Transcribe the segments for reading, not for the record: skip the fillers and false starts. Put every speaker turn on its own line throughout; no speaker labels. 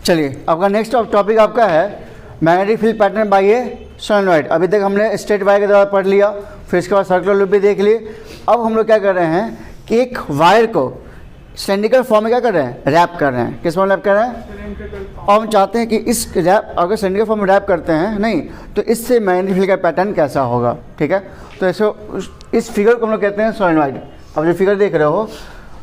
चलिए आपका next topic आपका है मैग्नेटिक फील्ड पैटर्न बाय ए सोलेनॉइड। अभी तक हमने स्ट्रेट वायर के द्वारा पढ़ लिया, फिर इसके बाद सर्कुलर लूप भी देख लिए। अब हम लोग क्या कर रहे हैं कि एक वायर को सिलेंड्रिकल फॉर्म में क्या कर रहे हैं, रैप कर रहे हैं। किस फॉर्म में रैप कर रहे हैं? और हम चाहते हैं कि इस रैप अगर सिलेंड्रिकल फॉर्म में रैप करते हैं नहीं तो इससे मैग्नेटिक फील्ड का पैटर्न कैसा होगा, ठीक है। तो ऐसे इस फिगर को हम लोग कहते हैं सोलेनॉइड। अब जो फिगर देख रहे हो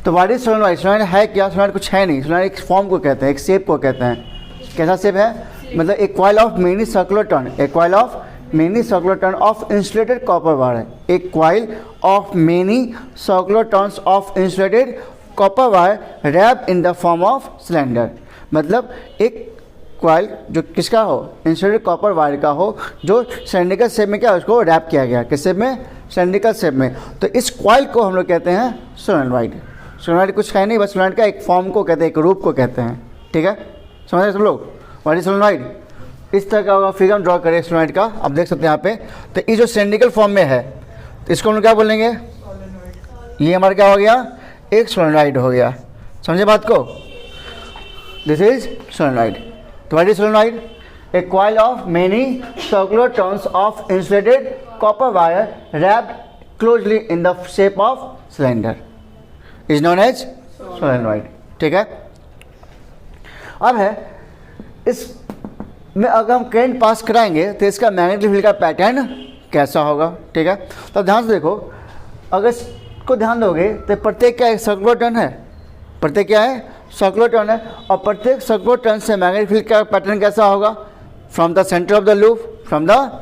तो व्हाट इज सोलेनॉइड? सोलेनॉइड है क्या? सोलेनॉइड कुछ है नहीं। सोलेनॉइड एक फॉर्म को कहते हैं, एक शेप को कहते हैं। कैसा शेप है? मतलब एक coil of many circular turn, एक coil of many circular turn of insulated copper wire है। एक coil of many circular turns of insulated copper wire wrap in the form of cylinder. मतलब एक कॉइल जो किसका हो, इंसुलेटेड कॉपर वायर का हो, जो सिलेंड्रिकल शेप में क्या उसको रैप किया गया। किस शेप में? सिलेंड्रिकल शेप में। तो इस कॉइल को हम लोग कहते हैं सोलेनॉइड। सोलेनॉइड कुछ है नहीं, बस सोलेनॉइड का एक फॉर्म को कहते हैं, एक रूप को कहते हैं, ठीक है। समझ रहे सब लोग? What is solenoid? इस तरह का होगा फिगर ड्रॉ करें सोलेनॉइड का, आप देख सकते हैं यहाँ पे। तो ये जो सिलेंड्रिकल फॉर्म में है तो इसको हम लोग क्या बोलेंगे? ये हमारा क्या हो गया? एक सोलेनॉइड हो गया। समझे बात को? This is solenoid. तो what is solenoid? A coil of many circular turns of insulated copper wire wrapped closely in the shape of cylinder is known as solenoid, ठीक है। अब है इस में अगर हम करंट पास कराएंगे तो इसका मैग्नेटिक फील्ड का पैटर्न कैसा होगा, ठीक है। तो ध्यान से देखो, अगर इसको ध्यान दोगे तो प्रत्येक क्या है? सर्कुलर टर्न है। प्रत्येक क्या है? सर्कुलर टर्न है। और प्रत्येक सर्कुलर टर्न से मैग्नेटिक फील्ड का पैटर्न कैसा होगा? From the centre of the loop, from the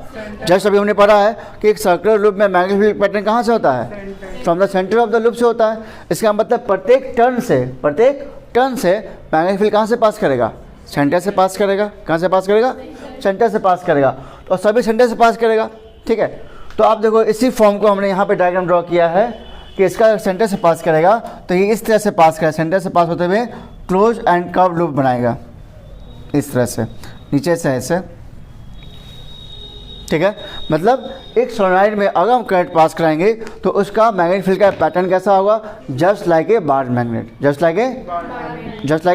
just अभी हमने पढ़ा है कि एक सर्कुलर लूप में मैग्नेटिक फील्ड पैटर्न कहाँ से होता है? From the centre of the loop से होता है। इसका मतलब प्रत्येक टर्न से मैग्नेटिक फील्ड कहाँ से पास करेगा? सेंटर से पास करेगा। कहाँ से पास करेगा? सेंटर से पास करेगा। तो सभी सेंटर से पास करेगा, ठीक है। तो आप देखो इसी फॉर्म को हमने यहाँ पे डायग्राम ड्रॉ किया है कि इसका सेंटर से पास करेगा तो ये इस तरह से पास करेगा, सेंटर से पास होते हुए क्लोज एंड कर्व लूप बनाएगा इस तरह से, नीचे से ऐसे, ठीक है। मतलब एक सोलेनॉइड में अगर हम करंट पास कराएंगे तो उसका मैग्नेटिक फील्ड का पैटर्न कैसा होगा? Just like a bar magnet. Just like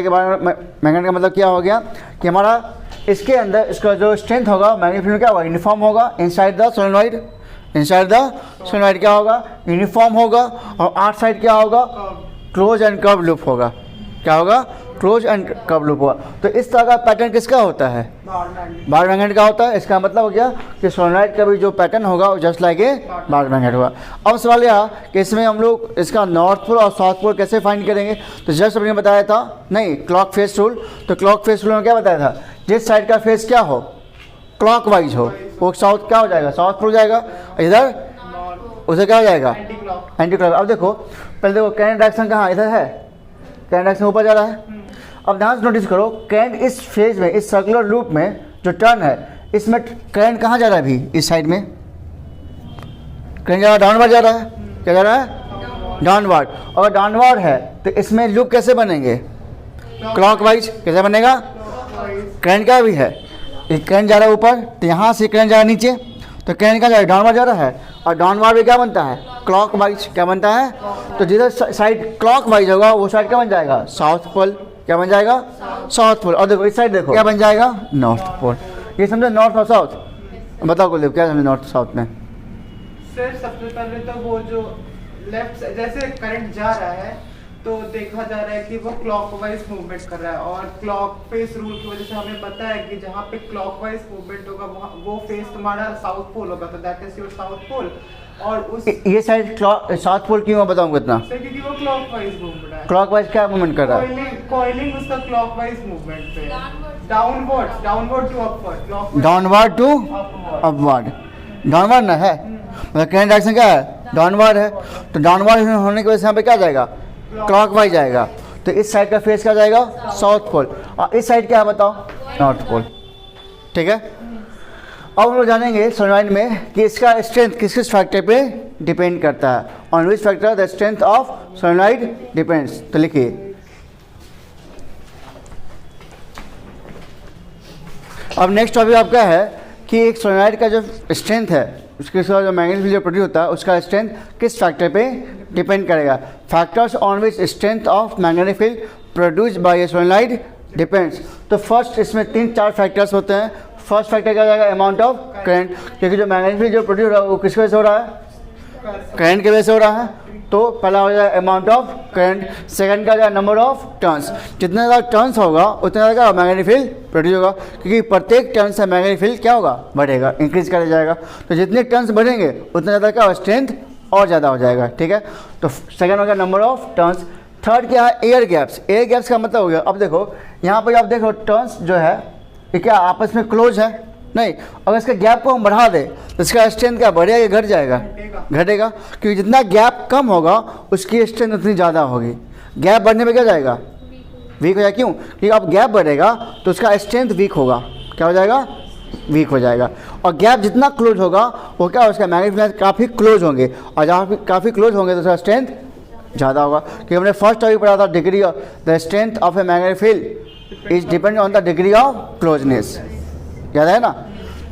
a bar magnet का मतलब क्या हो गया कि हमारा इसके अंदर इसका जो स्ट्रेंथ होगा मैग्नेटिक फील्ड क्या होगा? यूनिफॉर्म होगा inside the solenoid. Inside the solenoid क्या होगा? यूनिफॉर्म होगा। और आउट साइड क्या होगा? क्लोज एंड कर्व लूप होगा। क्या होगा? क्लोज एंड कर्व लूप होगा। तो इस तरह का पैटर्न किसका होता है? बार मैग्नेट का होता है। इसका मतलब हो गया कि सोलेनॉइड का भी जो पैटर्न होगा वो just like a bar magnet होगा। अब सवाल यह कि इसमें हम लोग इसका नॉर्थ पोल और साउथ पोल कैसे फाइंड करेंगे? तो जस्ट हमने बताया था नहीं, क्लॉक फेस रूल। तो क्लॉक फेस रूल में क्या बताया था? जिस साइड का फेस क्या हो, क्लॉक वाइज हो, वो साउथ क्या हो जाएगा? साउथ पोल जाएगा। इधर उधर क्या हो जाएगा? Anti clock. अब देखो पहले देखो करंट डायरेक्शन कहाँ? इधर है। करंट डायरेक्शन ऊपर जा रहा है। अब ध्यान से नोटिस करो, करंट इस फेज में, इस सर्कुलर लूप में जो टर्न है इसमें करंट कहाँ जा रहा है? अभी इस साइड में करंट जा रहा है, डाउनवर्ड जा रहा है। क्या जा रहा है? डाउनवर्ड। अगर डाउनवर्ड है तो इसमें लूप कैसे बनेंगे? क्लॉकवाइज। कैसे बनेगा? करंट क्या भी है? एक करंट जा रहा है ऊपर, तो यहाँ से करंट जा रहा है नीचे, तो करंट का जा रहा है? डाउनवर्ड जा रहा है। और डाउनवर्ड में क्या बनता है? क्लॉकवाइज। क्या बनता है? तो जिधर साइड क्लॉकवाइज होगा वो साइड क्या बन जाएगा? South pole. क्या बन जाएगा? South pole. और देखो इस साइड देखो क्या बन जाएगा? North pole. ये समझो नॉर्थ और साउथ। बताओ कुलदीप क्या समझे नॉर्थ साउथ में?
सर सबसे पहले तो वो जो लेफ्ट जैसे करंट जा रहा है तो देखा जा रहा है कि वो क्लॉकवाइज मूवमेंट कर रहा है। और क्लॉक फेस रूल की वजह से हमें पता है कि जहाँ पे क्लॉकवाइज मूवमेंट होगा वो फेस तुम्हारा साउथ पोल होगा। तो that is your south pole. और उस
ये साइड साउथ पोल क्यों बताऊँ कितना?
क्योंकि वो क्लॉकवाइज मूव रहा है।
क्लॉकवाइज क्या मूवमेंट कर रहा है?
कॉइलिंग उसका क्लॉकवाइज मूवमेंट पे downward to upward.
Downward to upward. Downward ना है, मतलब करंट डायरेक्शन क्या है? डाउनवर्ड है। तो डाउनवर्ड होने की वजह से यहाँ पे क्या जाएगा? क्लॉकवाइज जाएगा। तो इस साइड का फेस क्या जाएगा? South pole. और इस साइड क्या है बताओ? नॉर्थ पोल, ठीक है। अब हम लोग जानेंगे सोलेनॉइड में कि इसका स्ट्रेंथ किस किस फैक्टर पे डिपेंड करता है। On which factor the strength of solenoid depends. तो लिखिए, अब नेक्स्ट टॉपिक आपका है कि एक सोलेनॉइड का जो स्ट्रेंथ है उसके साथ जो मैग्नेटिक फील्ड प्रोड्यूस होता है उसका स्ट्रेंथ किस फैक्टर पे डिपेंड करेगा। Factors on which strength of magnetic field produce by A solenoid depends. तो फर्स्ट इसमें 3-4 फैक्टर्स होते हैं। फर्स्ट फैक्टर क्या हो जाएगा, अमाउंट ऑफ करंट, क्योंकि जो मैग्नेटिक फील्ड जो प्रोड्यूस हो रहा है वो किसकी वजह से हो रहा है, करंट की वजह से हो रहा है। तो पहला हो जाएगा अमाउंट ऑफ करंट, सेकंड का जाएगा नंबर ऑफ टर्न्स, जितना ज़्यादा टर्न्स होगा उतना ज़्यादा मैग्नेटिक फील्ड प्रोड्यूस होगा, क्योंकि प्रत्येक टर्न से मैग्नेटिक फील्ड क्या होगा, बढ़ेगा, इंक्रीज करा जाएगा। तो जितने टर्न्स बढ़ेंगे उतना ज़्यादा क्या स्ट्रेंथ और ज़्यादा हो जाएगा, ठीक है। तो सेकंड हो गया नंबर ऑफ टर्न्स। थर्ड क्या है, एयर गैप्स। एयर गैप्स का मतलब हो गया, अब देखो यहाँ पर आप देखो टर्न्स जो है ये क्या आपस में क्लोज है, नहीं, अगर इसके गैप को हम बढ़ा दें तो इसका स्ट्रेंथ क्या बढ़ेगा या घट जाएगा, घटेगा, क्योंकि जितना गैप कम होगा उसकी स्ट्रेंथ उतनी ज़्यादा होगी। गैप बढ़ने में क्या जाएगा, वीक हो जाएगा। क्यों, क्योंकि अब गैप बढ़ेगा तो उसका स्ट्रेंथ वीक होगा, क्या हो जाएगा, वीक हो जाएगा। और गैप जितना क्लोज होगा वो क्या, उसका मैग्नेटिक फील्ड काफ़ी क्लोज होंगे, और जहाँ काफ़ी क्लोज होंगे तो उसका स्ट्रेंथ ज़्यादा होगा। क्योंकि हमने फर्स्ट टॉपिक पढ़ा था, degree of the strength of a magnetic field is depend on the degree of closeness, याद है ना।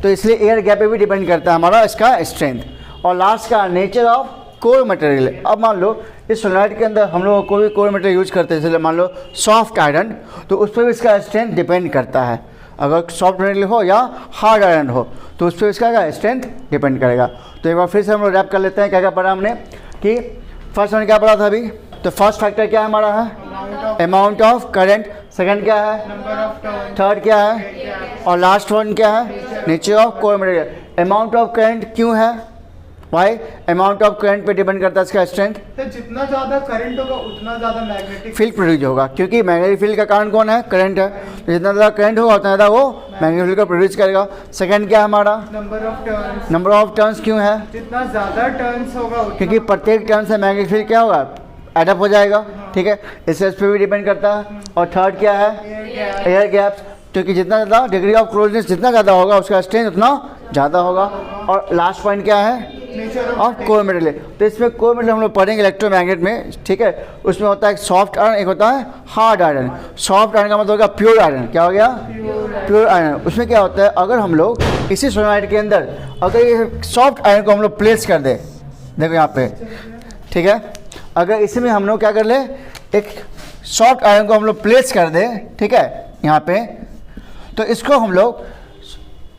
तो इसलिए एयर गैप पे भी डिपेंड करता है हमारा इसका स्ट्रेंथ। और लास्ट का नेचर ऑफ कोर मटेरियल। अब मान लो इस सोलनॉइड के अंदर हम लोग कोई भी कोर मटेरियल यूज करते हैं, जैसे मान लो सॉफ्ट आयरन, तो उस पर भी इसका स्ट्रेंथ डिपेंड करता है। अगर सॉफ्ट मटेरियल हो या हार्ड आयरन हो तो उस पर इसका स्ट्रेंथ डिपेंड करेगा। तो एक बार फिर से हम लोग रैप कर लेते हैं, क्या क्या पढ़ा हमने, कि फर्स्ट हमने क्या पढ़ा था अभी। तो फर्स्ट फैक्टर क्या है हमारा है, अमाउंट ऑफ करंट। सेकंड क्या है,
नंबर ऑफ टर्न।
थर्ड क्या है, और लास्ट वन क्या है, nature of core material. Amount of current क्यों है, भाई अमाउंट ऑफ करंट पे डिपेंड करता है इसका स्ट्रेंथ।
तो जितना ज्यादा करंट होगा उतना ज्यादा मैग्नेटिक
फील्ड प्रोड्यूस होगा, क्योंकि मैग्नेटिक फील्ड का कारण कौन है, करंट है। तो जितना ज़्यादा करंट होगा उतना ज़्यादा वो मैग्नेटिक फील्ड को प्रोड्यूस करेगा। सेकंड क्या है हमारा,
number of turns.
Number of turns क्यों है,
जितना ज्यादा टर्न्स होगा
क्योंकि प्रत्येक टर्न से मैग्नेटिक फील्ड क्या होगा, एडअप हो जाएगा, ठीक है, इससे इस पर भी डिपेंड करता है। और थर्ड क्या है, एयर गैप्स, क्योंकि जितना ज़्यादा डिग्री ऑफ क्लोजनेस जितना ज़्यादा होगा उसका स्ट्रेंथ उतना ज़्यादा होगा। और लास्ट पॉइंट क्या है, ऑफ कोर मटेरियल। तो इसमें कोर मटेरियल हम लोग पढ़ेंगे इलेक्ट्रोमैग्नेट में, ठीक है। उसमें होता है एक सॉफ्ट आयरन, एक होता है हार्ड आयरन। सॉफ्ट आयरन का मतलब होगा प्योर आयरन, क्या हो गया, प्योर आयरन। उसमें क्या होता है, अगर हम लोग इसी सोलनॉइड के अंदर अगर ये सॉफ्ट आयरन को हम लोग प्लेस कर दें, देखो यहाँ पे, ठीक है, अगर इसमें हम लोग क्या कर ले, एक सॉफ्ट आयरन को हम लोग प्लेस कर दें, ठीक है, यहाँ पे, तो इसको हम लोग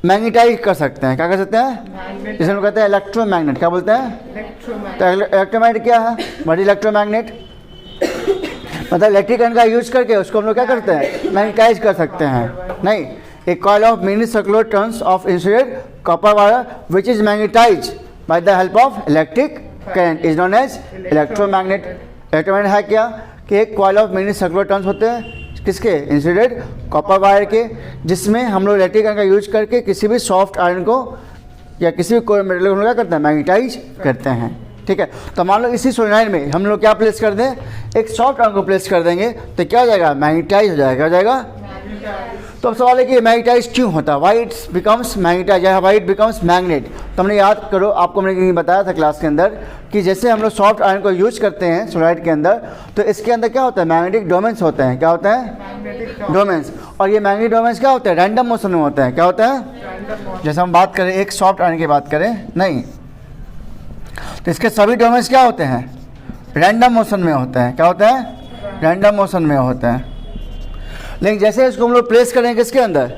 मैग्नेटाइज कर सकते हैं। क्या कर सकते हैं, जिसे हम कहते हैं इलेक्ट्रोमैग्नेट। क्या बोलते हैं, तो इलेक्ट्रोमैग्नेट क्या है, बड़ी इलेक्ट्रोमैग्नेट मतलब इलेक्ट्रिक करंट का यूज करके उसको हम लोग क्या करते हैं, मैग्नेटाइज कर सकते हैं। नहीं, एक coil of many circular turns of insulated copper wire which is magnetise by the help of electric current is known as electromagnet. Electromagnet है क्या, कि एक coil of many circular turns होते हैं किसके, इंसुलेटेड कॉपर वायर के, जिसमें हम लोग इलेक्ट्रिक करंट का यूज करके किसी भी सॉफ्ट आयरन को या किसी भी कोर मटेरियल को हम लोग क्या करते हैं, मैग्नेटाइज करते हैं, ठीक है। तो मान लो इसी सोलनॉइड में हम लोग क्या प्लेस कर दें, एक सॉफ्ट आयरन को प्लेस कर देंगे तो क्या हो जाएगा, मैग्नेटाइज हो जाएगा, क्या हो जाएगा। तो अब सवाल है कि मैग्नेटाइज क्यों होता है, वाई इट बिकम्स मैग्नेटाइज या वाई इट बिकम्स मैग्नेट। तो हमने याद करो, आपको मैंने बताया था क्लास के अंदर कि जैसे हम लोग सॉफ्ट आयरन को यूज करते हैं सोलनॉइड के अंदर, तो इसके अंदर क्या होता है, मैग्नेटिक डोमेन्स होते हैं। क्या होते हैं, डोमेन्स। और ये मैग्नेटिक डोमेन्स क्या होते हैं, रैंडम मोशन में होते हैं। क्या होते हैं, जैसे हम बात करें एक सॉफ्ट आयरन की बात करें, नहीं, तो इसके सभी डोमेन्स क्या होते हैं, रैंडम मोशन में होते हैं। क्या होते हैं, रैंडम मोशन में होते हैं। लेकिन जैसे इसको हम लोग प्लेस करेंगे किसके अंदर,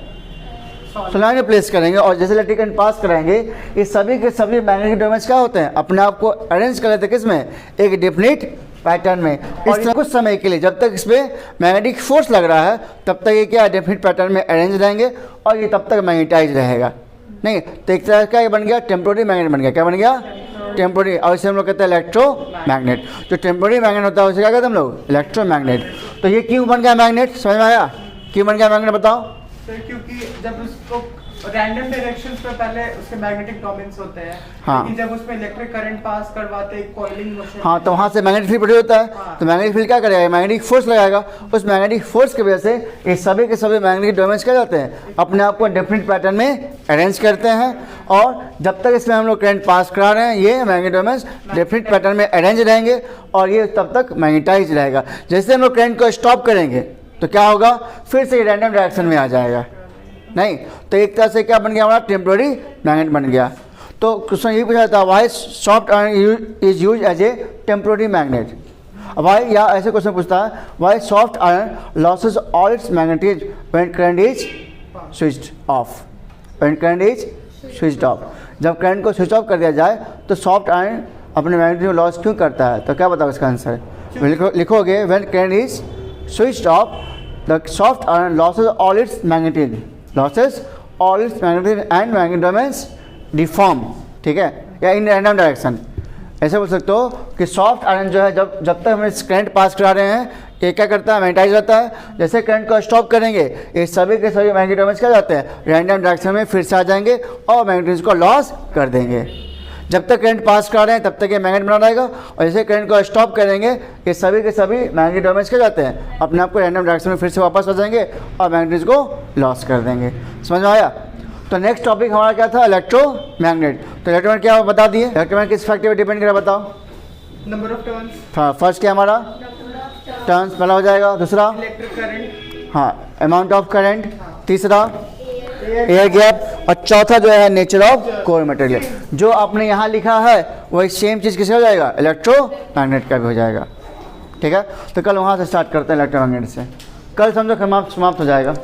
सोलनॉइड में प्लेस करेंगे, और जैसे इलेक्ट्रिक करंट पास कराएंगे, ये सभी के सभी मैग्नेटिक डोमेन्स क्या होते हैं, अपने आप को अरेंज कर लेते हैं किसमें, एक डेफिनिट पैटर्न में। और कुछ समय के लिए जब तक इसमें मैग्नेटिक फोर्स लग रहा है तब तक ये क्या डेफिनिट पैटर्न में अरेंज रहेंगे और ये तब तक मैग्नेटाइज रहेगा। नहीं, तो एक तरह का ये बन गया टेम्पोररी मैग्नेट बन गया। क्या बन गया, टेम्पोररी। और इसे हम लोग कहते हैं इलेक्ट्रोमैग्नेट। जो टेम्पोररी मैग्नेट होता है उसे क्या कहते हैं हम लोग, इलेक्ट्रोमैग्नेट। तो ये क्यों बन गया मैग्नेट, समझ में आया, क्यों बन गया मैग्नेट, बताओ।
सर क्योंकि जब उसको रैंडम डायरेक्शंस पे पहले उसके मैग्नेटिक डोमेन्स होते हैं,
हाँ,
लेकिन जब उसमें इलेक्ट्रिक करंट पास करवाते हैं कॉइलिंग मोशन,
हाँ, तो वहाँ से मैग्नेटिक फील्ड प्रोड्यूस होता है।
हाँ,
तो मैग्नेटिक फील्ड क्या करेगा, मैग्नेटिक फोर्स लगाएगा। उस मैग्नेटिक फोर्स की वजह से ये सभी के सभी मैग्नेटिक डोमेन्स क्या जाते हैं, अपने आप को डेफिनिट पैटर्न में अरेंज करते हैं। और जब तक इसमें हम लोग करंट पास करा रहे हैं ये मैग्नेटिक डोमेन्स डेफिनिट पैटर्न में अरेंज रहेंगे और ये तब तक मैग्नेटाइज रहेगा। जैसे हम लोग करंट को स्टॉप करेंगे तो क्या होगा, फिर से रैंडम डायरेक्शन में आ जाएगा। नहीं, तो एक तरह से क्या बन गया, हमारा टेम्पोररी मैग्नेट बन गया। तो क्वेश्चन ये पूछा था, why soft iron is use as a temporary magnet. Why, या ऐसे क्वेश्चन पूछता है why soft iron loses all its magnetism when current is switched off, when current is switched off. जब करंट को स्विच ऑफ कर दिया जाए तो सॉफ्ट आयरन अपने मैग्नेटिज्म लॉस क्यों करता है? तो क्या बताओ इसका आंसर? लिखोगे when current is switched off the soft iron loses all it's magnetism, losses all it's magnetism and magnetic domains deform, ठीक है, या इन रैंडम डायरेक्शन। ऐसे बोल सकते हो कि सॉफ्ट आयरन जो है जब तक हम इस करंट पास करा रहे हैं ये क्या करता है? मैग्नेटाइज रहता है। जैसे करंट को स्टॉप करेंगे ये सभी के सभी मैग्नेटिक डोमेन्स क्या जाते हैं? रैंडम डायरेक्शन में फिर से आ जाएंगे और मैग्नेटिज्म को लॉस कर देंगे। जब तक करंट पास करा रहे हैं तब तक ये मैग्नेट बना रहेगा, और जैसे करंट को स्टॉप करेंगे ये सभी के सभी मैग्नेटिक डोमेन्स क्या जाते हैं? अपने आप को रैंडम डायरेक्शन में फिर से वापस आ जाएंगे और मैग्नेटिज्म को लॉस कर देंगे। समझ में आया? तो नेक्स्ट टॉपिक हमारा क्या था? इलेक्ट्रोमैग्नेट। तो इलेक्ट्रोमैग्नेट क्या बता दिए? इलेक्ट्रोमैग्नेट किस फैक्टर पर डिपेंड करेगा बताओ?
Number of turns.
हाँ, फर्स्ट क्या हमारा? टर्न्स पहला हो जाएगा। दूसरा
इलेक्ट्रिक करंट।
हाँ, अमाउंट ऑफ करंट। तीसरा एयर गैप। और चौथा जो है नेचर ऑफ कोर मटेरियल। जो आपने यहाँ लिखा है वही सेम चीज़ किससे हो जाएगा? इलेक्ट्रोमैग्नेट का भी हो जाएगा। ठीक है, तो कल वहाँ से स्टार्ट करते हैं इलेक्ट्रोमैग्नेट से। कल समझो समाप्त हो जाएगा।